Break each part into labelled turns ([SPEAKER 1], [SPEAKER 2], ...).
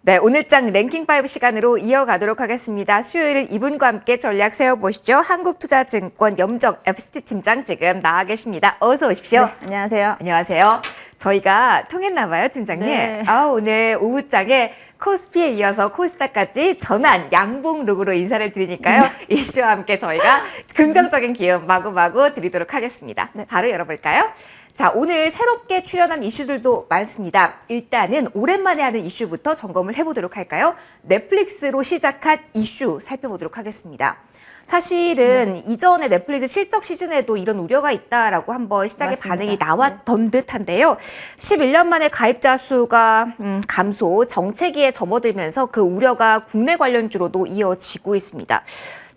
[SPEAKER 1] 네, 오늘장 랭킹5 시간으로 이어가도록 하겠습니다. 수요일은 이분과 함께 전략 세워보시죠. 한국투자증권 염정 FCT 팀장 지금 나와 계십니다. 어서 오십시오.
[SPEAKER 2] 네, 안녕하세요.
[SPEAKER 1] 안녕하세요. 저희가 통했나 봐요, 팀장님.
[SPEAKER 2] 네.
[SPEAKER 1] 오늘 오후장에 코스피에 이어서 코스닥까지 전환 양봉 룩으로 인사를 드리니까요. 이슈와 함께 저희가 긍정적인 기운 마구마구 드리도록 하겠습니다.
[SPEAKER 2] 네.
[SPEAKER 1] 바로 열어볼까요? 자, 오늘 새롭게 출연한 이슈들도 많습니다. 일단은 오랜만에 하는 이슈부터 점검을 해보도록 할까요? 넷플릭스로 시작한 이슈 살펴보도록 하겠습니다. 사실은 이전에 넷플릭스 실적 시즌에도 이런 우려가 있다라고 한번 시장의
[SPEAKER 2] 맞습니다.
[SPEAKER 1] 반응이 나왔던 듯한데요. 11년 만에 가입자 수가 감소, 정체기에 접어들면서 그 우려가 국내 관련주로도 이어지고 있습니다.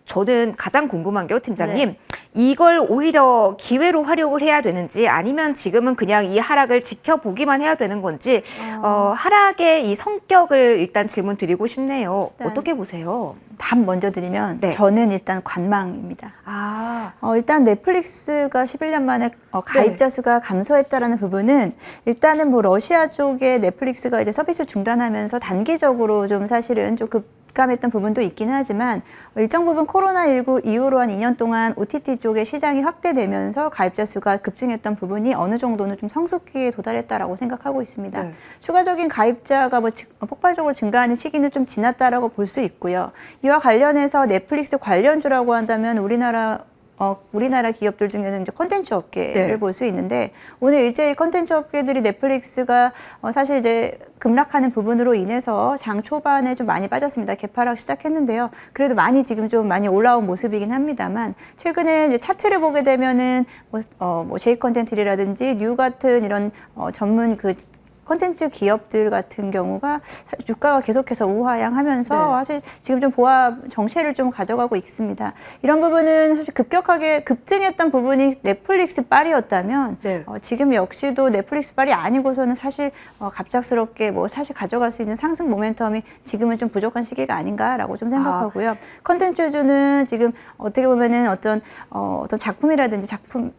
[SPEAKER 1] 저는 가장 궁금한 게요, 팀장님. 이걸 오히려 기회로 활용을 해야 되는지 아니면 지금은 그냥 이 하락을 지켜보기만 해야 되는 건지 하락의 이 성격을 일단 질문 드리고 싶네요.
[SPEAKER 2] 일단
[SPEAKER 1] 어떻게 보세요?
[SPEAKER 2] 답 먼저 드리면
[SPEAKER 1] 네.
[SPEAKER 2] 저는 일단 관망입니다. 일단 넷플릭스가 11년 만에 가입자 수가 감소했다라는 부분은 일단은 뭐 러시아 쪽에 넷플릭스가 이제 서비스 중단하면서 단기적으로 좀 사실은 좀 급감했던 부분도 있긴 하지만 일정 부분 코로나19 이후로 한 2년 동안 OTT 쪽의 시장이 확대되면서 가입자 수가 급증했던 부분이 어느 정도는 좀 성숙기에 도달했다라고 생각하고 있습니다.
[SPEAKER 1] 네.
[SPEAKER 2] 추가적인 가입자가 뭐 폭발적으로 증가하는 시기는 좀 지났다라고 볼 수 있고요. 이와 관련해서 넷플릭스 관련주라고 한다면 우리나라 기업들 중에는 이제 컨텐츠 업계를
[SPEAKER 1] 네.
[SPEAKER 2] 볼 수 있는데 오늘 일제히 컨텐츠 업계들이 넷플릭스가 사실 이제 급락하는 부분으로 인해서 장 초반에 좀 많이 빠졌습니다. 개파락 시작했는데요. 그래도 많이 지금 좀 많이 올라온 모습이긴 합니다만 최근에 이제 차트를 보게 되면은 뭐 제이 컨텐츠라든지 뉴 같은 이런 전문 콘텐츠 기업들 같은 경우가 주가가 계속해서 우하향하면서 사실 지금 좀 보합 정체를 좀 가져가고 있습니다. 이런 부분은 사실 급격하게 급증했던 부분이 넷플릭스 빨이었다면 지금 역시도 넷플릭스 빨이 아니고서는 사실 갑작스럽게 뭐 사실 가져갈 수 있는 상승 모멘텀이 지금은 좀 부족한 시기가 아닌가라고 좀 생각하고요. 콘텐츠주는 지금 어떻게 보면은 어떤 작품이라든지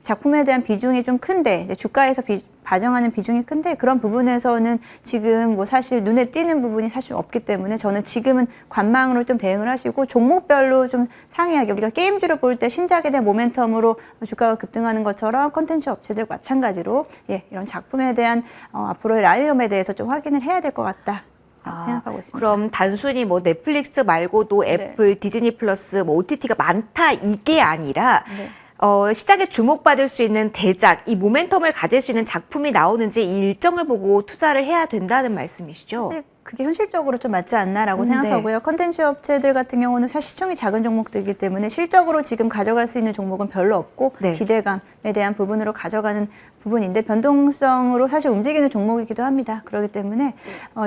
[SPEAKER 2] 작품에 대한 비중이 좀 큰데 이제 주가에서 반영하는 비중이 큰데 그런 부분에서는 지금 뭐 사실 눈에 띄는 부분이 사실 없기 때문에 저는 지금은 관망으로 좀 대응을 하시고 종목별로 좀 상이하게 우리가 게임주를 볼 때 신작에 대한 모멘텀으로 주가가 급등하는 것처럼 콘텐츠 업체들 마찬가지로 이런 작품에 대한 앞으로의 라이엄에 대해서 좀 확인을 해야 될 것 같다. 생각하고 있습니다.
[SPEAKER 1] 그럼 단순히 뭐 넷플릭스 말고도 애플, 디즈니 플러스, 뭐 OTT가 많다 이게 아니라 시장에 주목받을 수 있는 대작, 이 모멘텀을 가질 수 있는 작품이 나오는지 이 일정을 보고 투자를 해야 된다는 말씀이시죠?
[SPEAKER 2] 사실 그게 현실적으로 좀 맞지 않나라고 생각하고요. 컨텐츠 업체들 같은 경우는 사실 시총이 작은 종목들이기 때문에 실적으로 지금 가져갈 수 있는 종목은 별로 없고 기대감에 대한 부분으로 가져가는 부분인데 변동성으로 사실 움직이는 종목이기도 합니다. 그렇기 때문에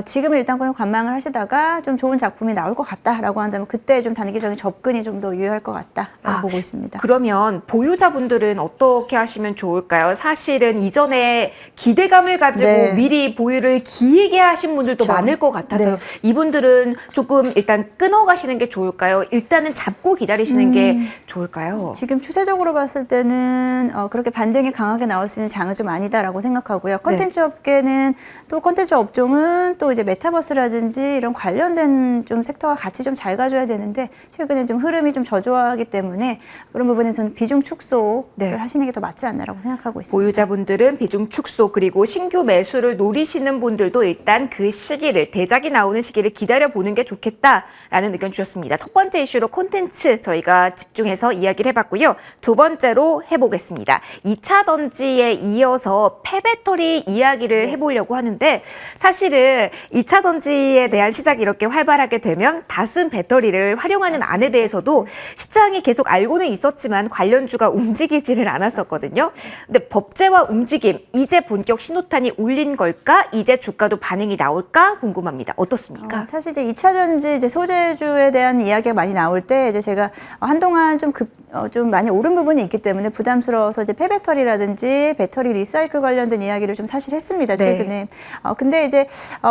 [SPEAKER 2] 지금은 일단 그냥 관망을 하시다가 좀 좋은 작품이 나올 것 같다라고 한다면 그때 좀 단기적인 접근이 좀 더 유효할 것 같다라고 보고 있습니다.
[SPEAKER 1] 그러면 보유자분들은 어떻게 하시면 좋을까요? 사실은 이전에 기대감을 가지고 미리 보유를 길게 하신 분들도 많을 것 같아서 이분들은 조금 일단 끊어가시는 게 좋을까요? 일단은 잡고 기다리시는 게 좋을까요?
[SPEAKER 2] 지금 추세적으로 봤을 때는 그렇게 반등이 강하게 나올 수 있는 장은 좀 아니다라고 생각하고요. 컨텐츠 업계는 또 컨텐츠 업종은 또 이제 메타버스라든지 이런 관련된 좀 섹터가 같이 좀 잘 가줘야 되는데 최근에 좀 흐름이 좀 저조하기 때문에 그런 부분에서는 비중 축소를 하시는 게 더 맞지 않나라고 생각하고 있습니다.
[SPEAKER 1] 보유자분들은 비중 축소 그리고 신규 매수를 노리시는 분들도 일단 그 시기를 대작이 나오는 시기를 기다려보는 게 좋겠다라는 의견 주셨습니다. 첫 번째 이슈로 콘텐츠 저희가 집중해서 이야기를 해봤고요. 두 번째로 해보겠습니다. 2차 전지에 이어서 폐배터리 이야기를 해보려고 하는데 사실은 2차 전지에 대한 시작이 이렇게 활발하게 되면 다슨 배터리를 활용하는 안에 대해서도 시장이 계속 알고는 있었지만 관련주가 움직이지를 않았었거든요. 근데 법제화 움직임, 이제 본격 신호탄이 울린 걸까? 이제 주가도 반응이 나올까? 궁금합니다. 어떻습니까?
[SPEAKER 2] 사실 이제 2차 전지 이제 소재주에 대한 이야기가 많이 나올 때 이제 제가 한동안 좀 많이 오른 부분이 있기 때문에 부담스러워서 이제 폐배터리라든지 배터리 리사이클 관련된 이야기를 좀 사실 했습니다, 최근에. 근데 이제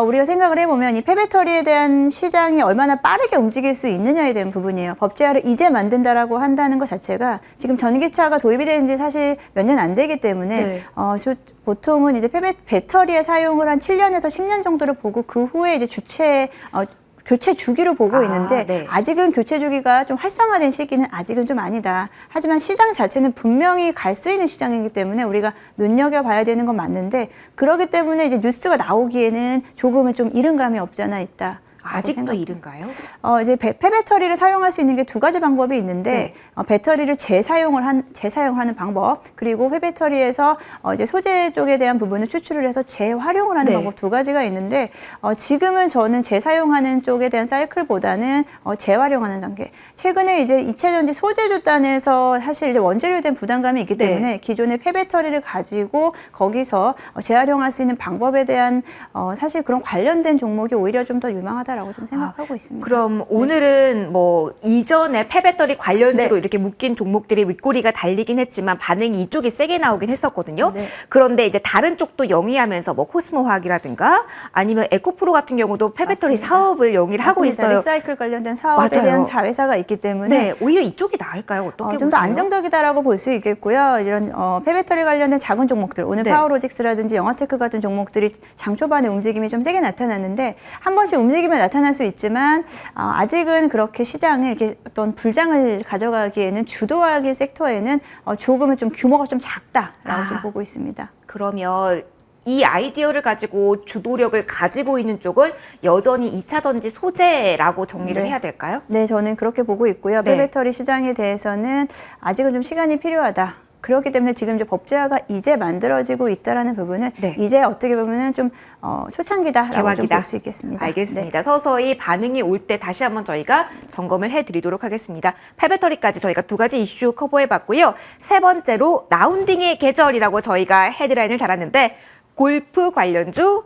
[SPEAKER 2] 우리가 생각을 해보면 이 폐배터리에 대한 시장이 얼마나 빠르게 움직일 수 있느냐에 대한 부분이에요. 법제화를 이제 만든다라고 한다는 것 자체가 지금 전기차가 도입이 된 지 사실 몇 년 안 되기 때문에 보통은 이제 배터리의 사용을 한 7년에서 10년 정도를 보고 그 후에 이제 교체 주기로 보고 있는데
[SPEAKER 1] 네.
[SPEAKER 2] 아직은 교체 주기가 좀 활성화된 시기는 아직은 좀 아니다. 하지만 시장 자체는 분명히 갈 수 있는 시장이기 때문에 우리가 눈여겨봐야 되는 건 맞는데 그렇기 때문에 이제 뉴스가 나오기에는 조금은 좀 이른 감이 없지 않아 있다.
[SPEAKER 1] 아직도 이른가요?
[SPEAKER 2] 이제 폐배터리를 사용할 수 있는 게 두 가지 방법이 있는데 배터리를 재사용하는 방법 그리고 폐배터리에서 이제 소재 쪽에 대한 부분을 추출을 해서 재활용을 하는 방법 두 가지가 있는데 지금은 저는 재사용하는 쪽에 대한 사이클보다는 재활용하는 단계. 최근에 이제 2차 전지 소재주 단에서 사실 이제 원재료에 대한 부담감이 있기 때문에 기존의 폐배터리를 가지고 거기서 재활용할 수 있는 방법에 대한 사실 그런 관련된 종목이 오히려 좀 더 유망하다라고 좀 생각하고 있습니다.
[SPEAKER 1] 그럼 오늘은 뭐 이전에 폐배터리 관련주로 이렇게 묶인 종목들이 윗꼬리가 달리긴 했지만 반응이 이쪽이 세게 나오긴 했었거든요. 그런데 이제 다른 쪽도 영위하면서 뭐 코스모화학이라든가 아니면 에코프로 같은 경우도 폐배터리 사업을 영위를 하고 있어요.
[SPEAKER 2] 리사이클 관련된 사업에 대한 자회사가 있기 때문에
[SPEAKER 1] 오히려 이쪽이 나을까요? 어떻게 보세요?
[SPEAKER 2] 좀 더 안정적이다라고 볼 수 있겠고요. 이런 폐배터리 관련된 작은 종목들, 오늘 파워로직스라든지 영화테크 같은 종목들이 장 초반에 움직임이 좀 세게 나타났는데 한 번씩 움직임이 나타날 수 있지만 아직은 그렇게 시장을 이렇게 어떤 불장을 가져가기에는 주도하기 섹터에는 조금은 좀 규모가 좀 작다라고 좀 보고 있습니다.
[SPEAKER 1] 그러면 이 아이디어를 가지고 주도력을 가지고 있는 쪽은 여전히 2차 전지 소재라고 정리를 해야 될까요?
[SPEAKER 2] 네, 저는 그렇게 보고 있고요. 폐배터리 시장에 대해서는 아직은 좀 시간이 필요하다. 그렇기 때문에 지금 이제 법제화가 이제 만들어지고 있다라는 부분은 이제 어떻게 보면은 좀 초창기다라고 좀 볼 수 있겠습니다.
[SPEAKER 1] 알겠습니다. 서서히 반응이 올 때 다시 한번 저희가 점검을 해드리도록 하겠습니다. 폐배터리까지 저희가 두 가지 이슈 커버해봤고요. 세 번째로 라운딩의 계절이라고 저희가 헤드라인을 달았는데 골프 관련주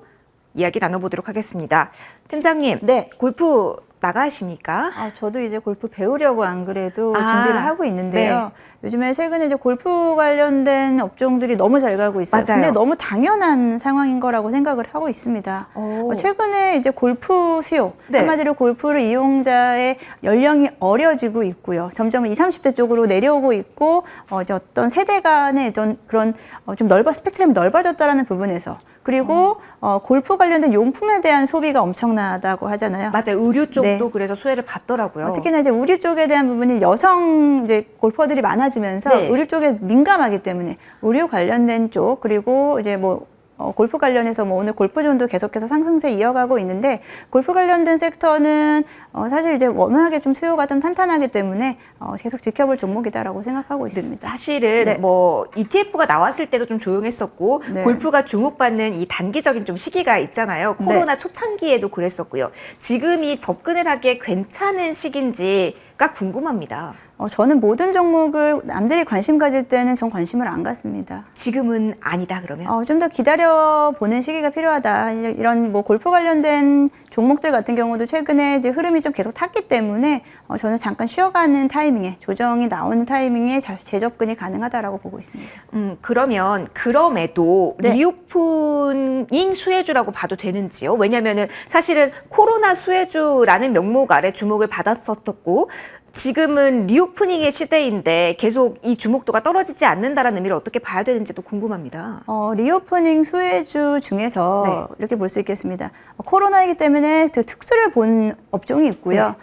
[SPEAKER 1] 이야기 나눠보도록 하겠습니다. 팀장님, 골프 나가십니까?
[SPEAKER 2] 저도 이제 골프 배우려고 안 그래도 준비를 하고 있는데요. 요즘에 최근에 이제 골프 관련된 업종들이 너무 잘 가고 있어요. 근데 너무 당연한 상황인 거라고 생각을 하고 있습니다. 최근에 이제 골프 수요, 한마디로 골프를 이용자의 연령이 어려지고 있고요. 점점 20, 30대 쪽으로 내려오고 있고 이제 어떤 세대 간의 어떤 그런 좀 스펙트럼이 넓어졌다라는 부분에서 그리고 골프 관련된 용품에 대한 소비가 엄청나다고 하잖아요.
[SPEAKER 1] 맞아요. 의류 쪽도 그래서 수혜를 받더라고요.
[SPEAKER 2] 특히나 이제 의류 쪽에 대한 부분이 여성 이제 골퍼들이 많아지면서 의류 쪽에 민감하기 때문에 의류 관련된 쪽 그리고 이제 뭐 골프 관련해서 뭐 오늘 골프존도 계속해서 상승세 이어가고 있는데 골프 관련된 섹터는 사실 이제 워낙에 좀 수요가 좀 탄탄하기 때문에 계속 지켜볼 종목이다라고 생각하고 있습니다.
[SPEAKER 1] 사실은 뭐 ETF가 나왔을 때도 좀 조용했었고 골프가 주목받는 이 단기적인 좀 시기가 있잖아요. 코로나 초창기에도 그랬었고요. 지금이 접근을 하기에 괜찮은 시기인지가 궁금합니다.
[SPEAKER 2] 저는 모든 종목을 남들이 관심 가질 때는 전 관심을 안 갖습니다.
[SPEAKER 1] 지금은 아니다 그러면?
[SPEAKER 2] 좀 더 기다려보는 시기가 필요하다. 이런 뭐 골프 관련된 종목들 같은 경우도 최근에 이제 흐름이 좀 계속 탔기 때문에 저는 잠깐 쉬어가는 타이밍에 조정이 나오는 타이밍에 재접근이 가능하다라고 보고 있습니다.
[SPEAKER 1] 그러면 그럼에도 리오프닝 수혜주라고 봐도 되는지요? 왜냐면은 사실은 코로나 수혜주라는 명목 아래 주목을 받았었고 지금은 리오프닝의 시대인데 계속 이 주목도가 떨어지지 않는다는 의미를 어떻게 봐야 되는지도 궁금합니다.
[SPEAKER 2] 리오프닝 수혜주 중에서 이렇게 볼 수 있겠습니다. 코로나이기 때문에 그 특수를 본 업종이 있고요.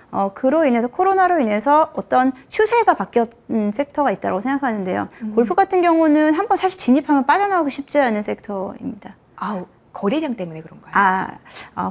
[SPEAKER 2] 코로나로 인해서 어떤 추세가 바뀌었던 섹터가 있다고 생각하는데요. 골프 같은 경우는 한번 사실 진입하면 빠져나오기 쉽지 않은 섹터입니다.
[SPEAKER 1] 거래량 때문에 그런가요?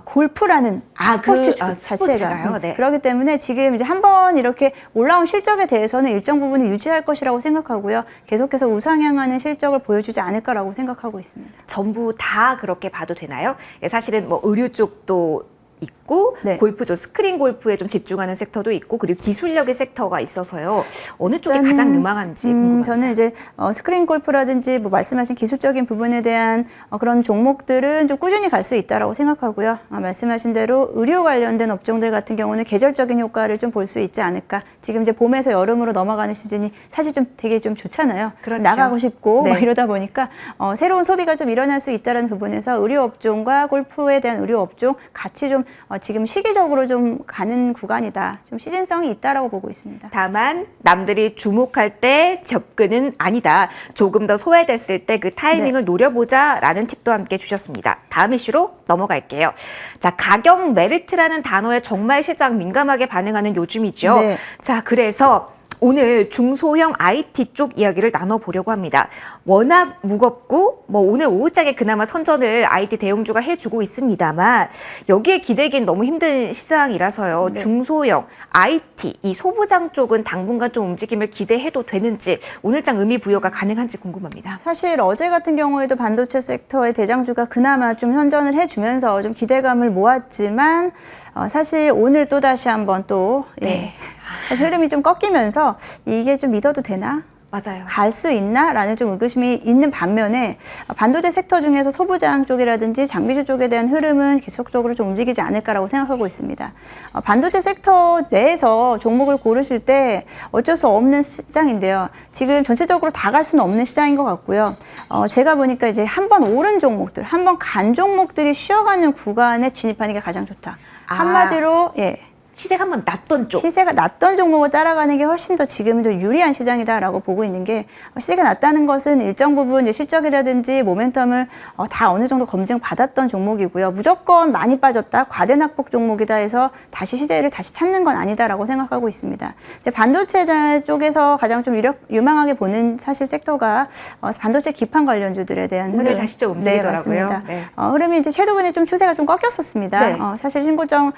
[SPEAKER 2] 골프라는 스포츠 자체가 그렇기 때문에 지금 이제 한번 이렇게 올라온 실적에 대해서는 일정 부분을 유지할 것이라고 생각하고요. 계속해서 우상향하는 실적을 보여주지 않을까라고 생각하고 있습니다.
[SPEAKER 1] 전부 다 그렇게 봐도 되나요? 사실은 뭐 의류 쪽도 있고 골프죠. 스크린 골프에 좀 집중하는 섹터도 있고 그리고 기술력의 섹터가 있어서요. 어느 쪽이 가장 유망한지 궁금합니다.
[SPEAKER 2] 저는 이제 스크린 골프라든지 뭐 말씀하신 기술적인 부분에 대한 그런 종목들은 좀 꾸준히 갈 수 있다라고 생각하고요. 말씀하신 대로 의료 관련된 업종들 같은 경우는 계절적인 효과를 좀 볼 수 있지 않을까. 지금 이제 봄에서 여름으로 넘어가는 시즌이 사실 좀 되게 좀 좋잖아요. 나가고 싶고 뭐 이러다 보니까 새로운 소비가 좀 일어날 수 있다는 부분에서 의료 업종과 골프에 대한 의료 업종 같이 좀 지금 시기적으로 좀 가는 구간이다. 좀 시즌성이 있다라고 보고 있습니다.
[SPEAKER 1] 다만 남들이 주목할 때 접근은 아니다. 조금 더 소외됐을 때 그 타이밍을 노려보자라는 팁도 함께 주셨습니다. 다음 이슈로 넘어갈게요. 자, 가격 메리트라는 단어에 정말 시장 민감하게 반응하는 요즘이죠.
[SPEAKER 2] 네.
[SPEAKER 1] 자, 그래서 오늘 중소형 IT 쪽 이야기를 나눠보려고 합니다. 워낙 무겁고 뭐 오늘 오후장에 그나마 선전을 IT 대형주가 해주고 있습니다만 여기에 기대긴 너무 힘든 시장이라서요.
[SPEAKER 2] 네.
[SPEAKER 1] 중소형 IT 이 소부장 쪽은 당분간 좀 움직임을 기대해도 되는지 오늘장 의미 부여가 가능한지 궁금합니다.
[SPEAKER 2] 사실 어제 같은 경우에도 반도체 섹터의 대장주가 그나마 좀 선전을 해주면서 좀 기대감을 모았지만 사실 오늘 또다시 한번 또
[SPEAKER 1] 네.
[SPEAKER 2] 사실 흐름이 좀 꺾이면서 이게 좀 믿어도 되나?
[SPEAKER 1] 맞아요.
[SPEAKER 2] 갈 수 있나라는 좀 의구심이 있는 반면에 반도체 섹터 중에서 소부장 쪽이라든지 장비주 쪽에 대한 흐름은 계속적으로 좀 움직이지 않을까라고 생각하고 있습니다. 반도체 섹터 내에서 종목을 고르실 때 어쩔 수 없는 시장인데요. 지금 전체적으로 다 갈 수는 없는 시장인 것 같고요. 제가 보니까 이제 한 번 오른 종목들, 한 번 간 종목들이 쉬어가는 구간에 진입하는 게 가장 좋다. 한마디로
[SPEAKER 1] 시세가 한번 났던 쪽.
[SPEAKER 2] 시세가 낮던 종목을 따라가는 게 훨씬 더 지금은 좀 유리한 시장이다라고 보고 있는 게 시세가 낮다는 것은 일정 부분 이제 실적이라든지 모멘텀을 다 어느 정도 검증받았던 종목이고요. 무조건 많이 빠졌다, 과대낙폭 종목이다 해서 다시 시세를 다시 찾는 건 아니다라고 생각하고 있습니다. 이제 반도체 쪽에서 가장 좀 유망하게 보는 사실 섹터가 반도체 기판 관련주들에 대한
[SPEAKER 1] 오늘
[SPEAKER 2] 흐름.
[SPEAKER 1] 다시 좀 움직이더라고요.
[SPEAKER 2] 네, 맞습니다.
[SPEAKER 1] 네.
[SPEAKER 2] 흐름이 이제 최근에 좀 추세가 좀 꺾였었습니다.
[SPEAKER 1] 네.
[SPEAKER 2] 사실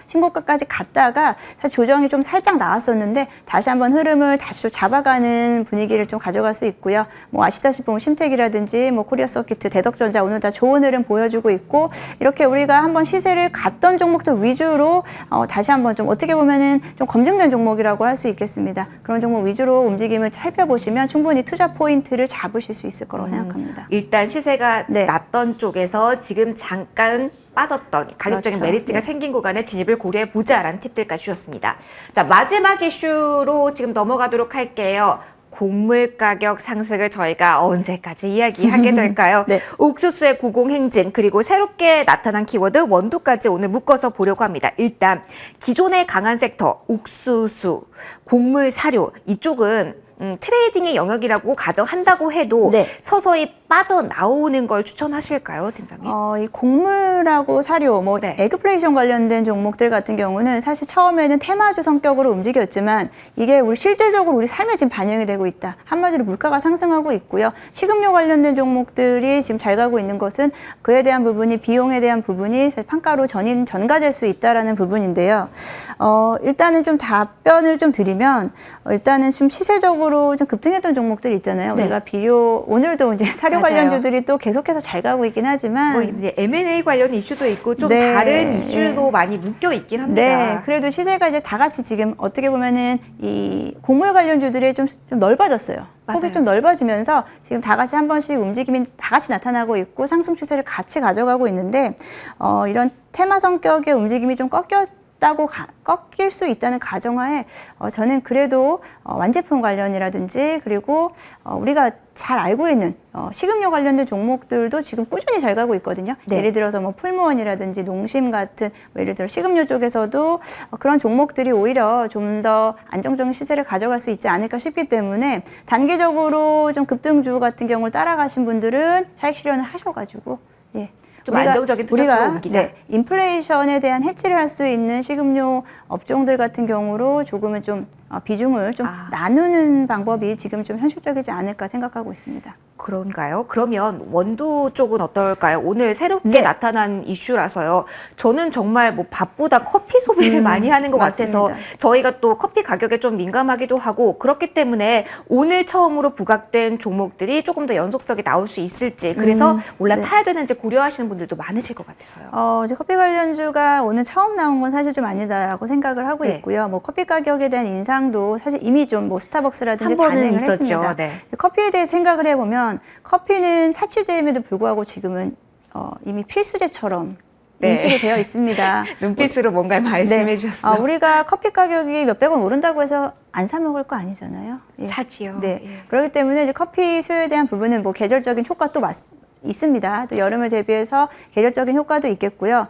[SPEAKER 2] 신고가까지 갔다가 사실 조정이 좀 살짝 나왔었는데 다시 한번 흐름을 다시 좀 잡아가는 분위기를 좀 가져갈 수 있고요. 뭐 아시다시피 심택이라든지 뭐 코리아 서키트, 대덕전자 오늘 다 좋은 흐름 보여주고 있고 이렇게 우리가 한번 시세를 갔던 종목들 위주로 다시 한번 좀 어떻게 보면은 좀 검증된 종목이라고 할 수 있겠습니다. 그런 종목 위주로 움직임을 살펴보시면 충분히 투자 포인트를 잡으실 수 있을 거라고 생각합니다.
[SPEAKER 1] 일단 시세가
[SPEAKER 2] 네.
[SPEAKER 1] 났던 쪽에서 지금 잠깐 빠졌던 가격적인
[SPEAKER 2] 그렇죠.
[SPEAKER 1] 메리트가
[SPEAKER 2] 네.
[SPEAKER 1] 생긴 구간에 진입을 고려해보자라는 팁들까지 주셨습니다. 자, 마지막 이슈로 지금 넘어가도록 할게요. 곡물 가격 상승을 저희가 언제까지 이야기하게 될까요?
[SPEAKER 2] 네.
[SPEAKER 1] 옥수수의 고공행진 그리고 새롭게 나타난 키워드 원두까지 오늘 묶어서 보려고 합니다. 일단 기존의 강한 섹터 옥수수, 곡물 사료 이쪽은 트레이딩의 영역이라고 가정한다고 해도
[SPEAKER 2] 네.
[SPEAKER 1] 서서히 빠져나오는 걸 추천하실까요, 팀장님?
[SPEAKER 2] 이 곡물하고 사료, 뭐
[SPEAKER 1] 네.
[SPEAKER 2] 에그플레이션 관련된 종목들 같은 경우는 사실 처음에는 테마주 성격으로 움직였지만 이게 우리 실질적으로 우리 삶에 지금 반영이 되고 있다. 한마디로 물가가 상승하고 있고요. 식음료 관련된 종목들이 지금 잘 가고 있는 것은 그에 대한 부분이 비용에 대한 부분이 판가로 전가될 수 있다라는 부분인데요. 일단은 좀 답변을 좀 드리면 일단은 좀 시세적으로 좀 급등했던 종목들 있잖아요.
[SPEAKER 1] 네.
[SPEAKER 2] 우리가 비료 오늘도 이제 사료
[SPEAKER 1] 맞아요.
[SPEAKER 2] 관련주들이 또 계속해서 잘 가고 있긴 하지만
[SPEAKER 1] 뭐 이제 M&A 관련 이슈도 있고 좀
[SPEAKER 2] 네.
[SPEAKER 1] 다른 이슈도 많이 묶여 있긴 합니다.
[SPEAKER 2] 네, 그래도 시세가 이제 다 같이 지금 어떻게 보면은 이 곡물 관련주들이 좀 넓어졌어요. 폭이
[SPEAKER 1] 맞아요.
[SPEAKER 2] 좀 넓어지면서 지금 다 같이 한 번씩 움직임이 다 같이 나타나고 있고 상승 추세를 같이 가져가고 있는데 이런 테마 성격의 움직임이 좀 꺾일 수 있다는 가정하에 저는 그래도 완제품 관련이라든지 그리고 우리가 잘 알고 있는 식음료 관련된 종목들도 지금 꾸준히 잘 가고 있거든요.
[SPEAKER 1] 네.
[SPEAKER 2] 예를 들어서 뭐 풀무원이라든지 농심 같은 뭐 예를 들어 식음료 쪽에서도 그런 종목들이 오히려 좀 더 안정적인 시세를 가져갈 수 있지 않을까 싶기 때문에 단기적으로 좀 급등주 같은 경우를 따라가신 분들은 차익 실현을 하셔가지고
[SPEAKER 1] 좀 안정적인 투자처로 옮기자.
[SPEAKER 2] 인플레이션에 대한 해치를 할 수 있는 식음료 업종들 같은 경우로 조금은 좀 비중을 좀 나누는 방법이 지금 좀 현실적이지 않을까 생각하고 있습니다.
[SPEAKER 1] 그런가요? 그러면 원두 쪽은 어떨까요? 오늘 새롭게
[SPEAKER 2] 네.
[SPEAKER 1] 나타난 이슈라서요. 저는 정말 뭐 밥보다 커피 소비를 많이 하는 것 같아서
[SPEAKER 2] 맞습니다.
[SPEAKER 1] 저희가 또 커피 가격에 좀 민감하기도 하고 그렇기 때문에 오늘 처음으로 부각된 종목들이 조금 더 연속성이 나올 수 있을지 그래서 올라타야 되는지 고려하시는 분들도 많으실 것 같아서요.
[SPEAKER 2] 이제 커피 관련주가 오늘 처음 나온 건 사실 좀 아니다라고 생각을 하고
[SPEAKER 1] 네.
[SPEAKER 2] 있고요. 뭐 커피 가격에 대한 인상도 사실 이미 좀 뭐 스타벅스라든지
[SPEAKER 1] 한 번은
[SPEAKER 2] 단행을
[SPEAKER 1] 있었죠.
[SPEAKER 2] 했습니다.
[SPEAKER 1] 네.
[SPEAKER 2] 커피에 대해 생각을 해보면 커피는 사치제임에도 불구하고 지금은 이미 필수제처럼
[SPEAKER 1] 네.
[SPEAKER 2] 인식이 되어 있습니다.
[SPEAKER 1] 눈빛으로 뭔가를 말씀해 주셨어요.
[SPEAKER 2] 우리가 커피 가격이 몇백 원 오른다고 해서 안 사 먹을 거 아니잖아요. 예.
[SPEAKER 1] 사지요.
[SPEAKER 2] 네.
[SPEAKER 1] 예.
[SPEAKER 2] 그렇기 때문에 이제 커피 수요에 대한 부분은 뭐 계절적인 효과 또 있습니다. 또 여름을 대비해서 계절적인 효과도 있겠고요.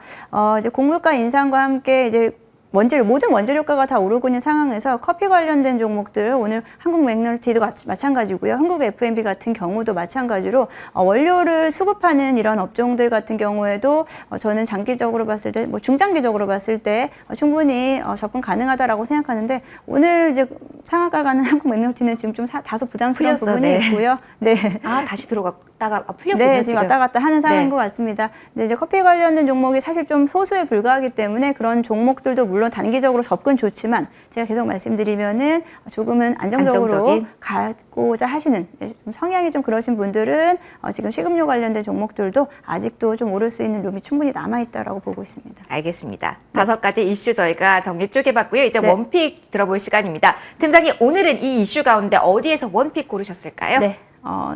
[SPEAKER 2] 이제 곡물가 인상과 함께 이제 모든 원재료가가 다 오르고 있는 상황에서 커피 관련된 종목들 오늘 한국 맥널티도 마찬가지고요. 한국 F&B 같은 경우도 마찬가지로 원료를 수급하는 이런 업종들 같은 경우에도 저는 장기적으로 봤을 때, 뭐 중장기적으로 봤을 때 충분히 접근 가능하다라고 생각하는데 오늘 이제 상한가 가는 한국 맥널티는 지금 좀 다소 부담스러운
[SPEAKER 1] 풀렸어,
[SPEAKER 2] 부분이
[SPEAKER 1] 네.
[SPEAKER 2] 있고요. 네.
[SPEAKER 1] 다시 들어갔다가 풀렸군요.
[SPEAKER 2] 네, 지금 왔다 갔다 하는 상황인
[SPEAKER 1] 네.
[SPEAKER 2] 것 같습니다. 근데 이제 커피 관련된 종목이 사실 좀 소수에 불과하기 때문에 그런 종목들도 물론 단기적으로 접근 좋지만 제가 계속 말씀드리면은 조금은 안정적으로
[SPEAKER 1] 안정적인?
[SPEAKER 2] 가고자 하시는 좀 성향이 좀 그러신 분들은 지금 식음료 관련된 종목들도 아직도 좀 오를 수 있는 룸이 충분히 남아있다라고 보고 있습니다.
[SPEAKER 1] 알겠습니다. 5가지 이슈 저희가 정리 쪼개봤고요. 이제
[SPEAKER 2] 네.
[SPEAKER 1] 원픽 들어볼 시간입니다. 팀장님, 오늘은 이 이슈 가운데 어디에서 원픽 고르셨을까요?
[SPEAKER 2] 네,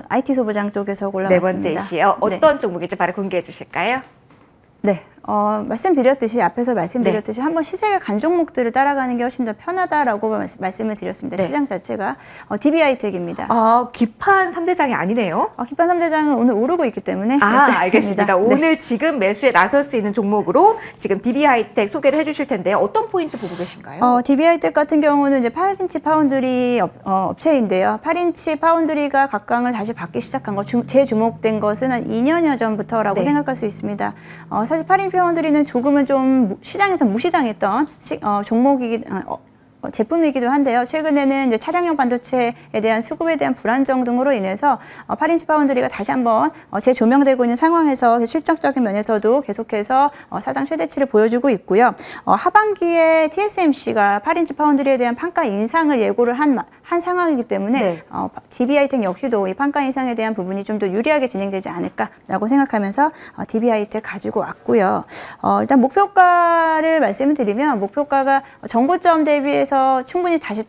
[SPEAKER 2] IT 소부장 쪽에서
[SPEAKER 1] 네
[SPEAKER 2] 골라봤습니다.
[SPEAKER 1] 번째 이슈요. 어떤 종목인지 바로 공개해 주실까요?
[SPEAKER 2] 네, 말씀드렸듯이 앞에서 말씀드렸듯이 한번 시세가 간 종목들을 따라가는 게 훨씬 더 편하다라고 말씀을 드렸습니다.
[SPEAKER 1] 네.
[SPEAKER 2] 시장 자체가 DB하이텍입니다.
[SPEAKER 1] 기판 3대장이 아니네요.
[SPEAKER 2] 기판 3대장은 오늘 오르고 있기 때문에
[SPEAKER 1] 알겠습니다.
[SPEAKER 2] 네.
[SPEAKER 1] 오늘 지금 매수에 나설 수 있는 종목으로 지금 DB하이텍 소개를 해주실 텐데요. 어떤 포인트 보고 계신가요?
[SPEAKER 2] DB하이텍 같은 경우는 이제 8인치 파운드리 업체인데요. 8인치 파운드리가 각광을 다시 받기 시작한 재주목된 것은 한 2년여 전부터라고
[SPEAKER 1] 네.
[SPEAKER 2] 생각할 수 있습니다. 사실 8인치 파운드리는 조금은 좀 시장에서 무시당했던 제품이기도 한데요. 최근에는 이제 차량용 반도체에 대한 수급에 대한 불안정 등으로 인해서 8인치 파운드리가 다시 한번 재조명되고 있는 상황에서 실적적인 면에서도 계속해서 사상 최대치를 보여주고 있고요. 하반기에 TSMC가 8인치 파운드리에 대한 판가 인상을 예고를 한 상황이기 때문에
[SPEAKER 1] 네.
[SPEAKER 2] DB하이텍 역시도 이 판가 인상에 대한 부분이 좀 더 유리하게 진행되지 않을까라고 생각하면서 DB하이텍 가지고 왔고요. 일단 목표가를 말씀을 드리면 목표가가 정고점 대비해서 충분히 다시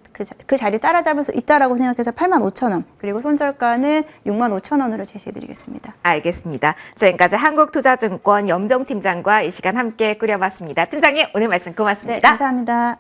[SPEAKER 2] 그 자리 따라잡을 수 있다라고 생각해서 85,000원 그리고 손절가는 65,000원으로 제시해드리겠습니다.
[SPEAKER 1] 알겠습니다. 지금까지 한국투자증권 염정팀장과 이 시간 함께 꾸려봤습니다. 팀장님, 오늘 말씀
[SPEAKER 2] 네,
[SPEAKER 1] 고맙습니다.
[SPEAKER 2] 감사합니다.